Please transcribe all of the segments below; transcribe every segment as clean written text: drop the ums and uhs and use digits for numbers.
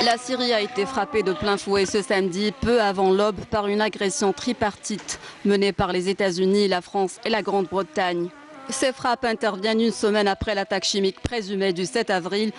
La Syrie a été frappée de plein fouet ce samedi, peu avant l'aube, par une agression tripartite menée par les États-Unis, la France et la Grande-Bretagne. Ces frappes interviennent une semaine après l'attaque chimique présumée du 7 avril,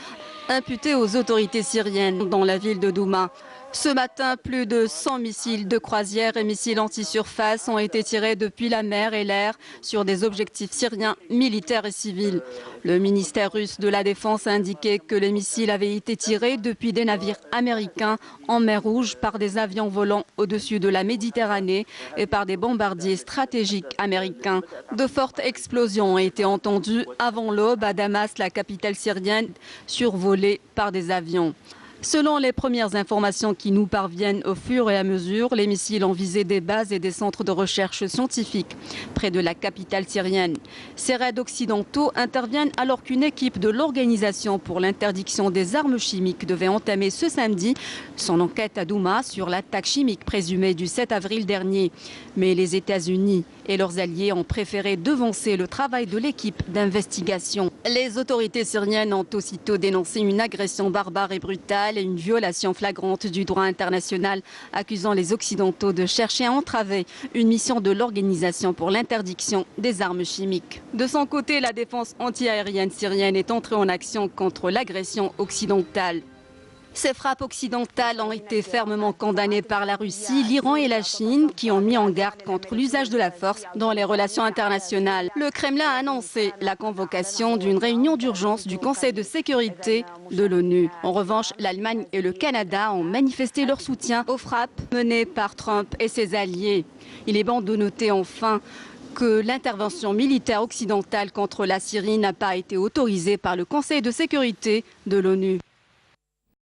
imputée aux autorités syriennes dans la ville de Douma. Ce matin, plus de 100 missiles de croisière et missiles anti-surface ont été tirés depuis la mer et l'air sur des objectifs syriens militaires et civils. Le ministère russe de la Défense a indiqué que les missiles avaient été tirés depuis des navires américains en mer Rouge par des avions volant au-dessus de la Méditerranée et par des bombardiers stratégiques américains. De fortes explosions ont été entendues avant l'aube à Damas, la capitale syrienne, survolée par des avions. Selon les premières informations qui nous parviennent au fur et à mesure, les missiles ont visé des bases et des centres de recherche scientifiques près de la capitale syrienne. Ces raids occidentaux interviennent alors qu'une équipe de l'Organisation pour l'interdiction des armes chimiques devait entamer ce samedi son enquête à Douma sur l'attaque chimique présumée du 7 avril dernier. Mais les États-Unis et leurs alliés ont préféré devancer le travail de l'équipe d'investigation. Les autorités syriennes ont aussitôt dénoncé une agression barbare et brutale et une violation flagrante du droit international, accusant les Occidentaux de chercher à entraver une mission de l'Organisation pour l'interdiction des armes chimiques. De son côté, la défense antiaérienne syrienne est entrée en action contre l'agression occidentale. Ces frappes occidentales ont été fermement condamnées par la Russie, l'Iran et la Chine, qui ont mis en garde contre l'usage de la force dans les relations internationales. Le Kremlin a annoncé la convocation d'une réunion d'urgence du Conseil de sécurité de l'ONU. En revanche, l'Allemagne et le Canada ont manifesté leur soutien aux frappes menées par Trump et ses alliés. Il est bon de noter enfin que l'intervention militaire occidentale contre la Syrie n'a pas été autorisée par le Conseil de sécurité de l'ONU.